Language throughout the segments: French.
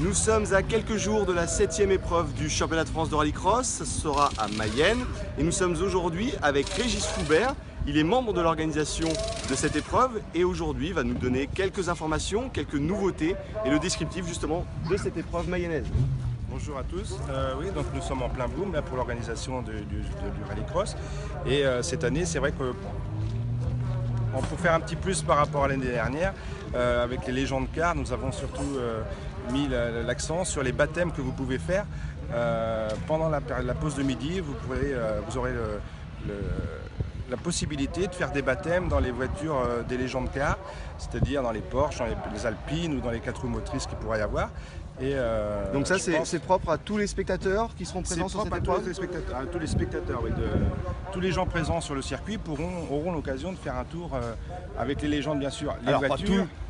Nous sommes à quelques jours de la 7e épreuve du championnat de France de rallycross. Ça sera à Mayenne. Et nous sommes aujourd'hui avec Régis Foubert. Il est membre de l'organisation de cette épreuve et aujourd'hui va nous donner quelques informations, quelques nouveautés et le descriptif justement de cette épreuve mayonnaise. Bonjour à tous, oui, donc nous sommes en plein boom là, pour l'organisation du rallycross et cette année c'est vrai qu'on peut faire un petit plus par rapport à l'année dernière. Avec les légendes car, nous avons surtout mis l'accent sur les baptêmes que vous pouvez faire pendant la pause de midi. Vous aurez la possibilité de faire des baptêmes dans les voitures des légendes car, c'est-à-dire dans les Porsche, dans les Alpines ou dans les 4 roues motrices qu'il pourrait y avoir. Donc ça c'est propre à tous les spectateurs qui seront présents sur cette épreuve. Tous les spectateurs, oui, tous les gens présents sur le circuit auront l'occasion de faire un tour avec les légendes bien sûr. Alors pas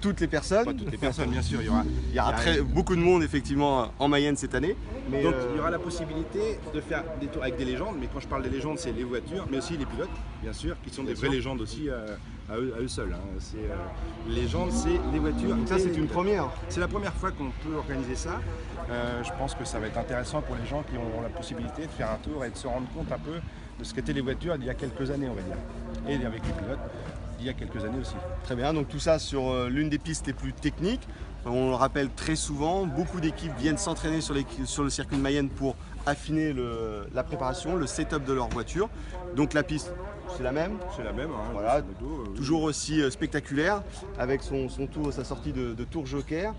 toutes les personnes. Pas toutes les personnes bien sûr, il y aura beaucoup de monde effectivement en Mayenne cette année. Mais donc il y aura la possibilité de faire des tours avec des légendes, mais quand je parle des légendes c'est les voitures, mais aussi les pilotes bien sûr, qui sont des vraies légendes aussi à eux seuls. Hein. Les légendes c'est les voitures. Donc ça c'est une première. C'est la première fois qu'on peut organiser ça. Je pense que ça va être intéressant pour les gens qui ont la possibilité de faire un tour et de se rendre compte un peu de ce qu'étaient les voitures il y a quelques années, on va dire. Et avec les pilotes, il y a quelques années aussi. Très bien, donc tout ça sur l'une des pistes les plus techniques. On le rappelle très souvent, beaucoup d'équipes viennent s'entraîner sur le circuit de Mayenne pour affiner la préparation, le setup de leur voiture. Donc la piste, c'est la même. C'est la même, hein, voilà, toujours aussi spectaculaire, avec son tour, sa sortie de tour joker.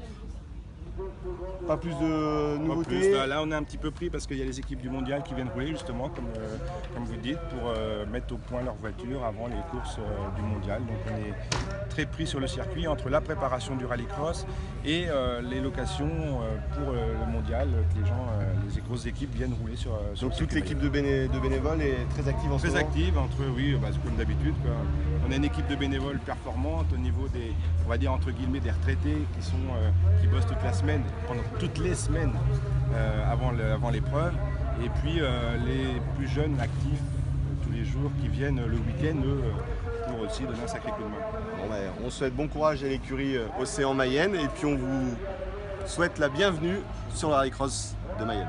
Pas plus de nouveautés. Là on est un petit peu pris parce qu'il y a les équipes du mondial qui viennent rouler justement comme vous dites pour mettre au point leur voiture avant les courses du mondial. Donc on est très pris sur le circuit entre la préparation du rallycross et les locations pour le mondial que les grosses équipes viennent rouler sur donc toute l'équipe de bénévoles est très active en ce moment. Très active, comme d'habitude. On a une équipe de bénévoles performante au niveau des, on va dire entre guillemets, des retraités qui bossent toute la semaine, pendant toutes les semaines avant l'épreuve. Et puis les plus jeunes actifs tous les jours qui viennent le week-end, eux, pour aussi donner un sacré coup de main. On souhaite bon courage à l'écurie Océan Mayenne et puis on vous souhaite la bienvenue sur le rallycross de Mayenne.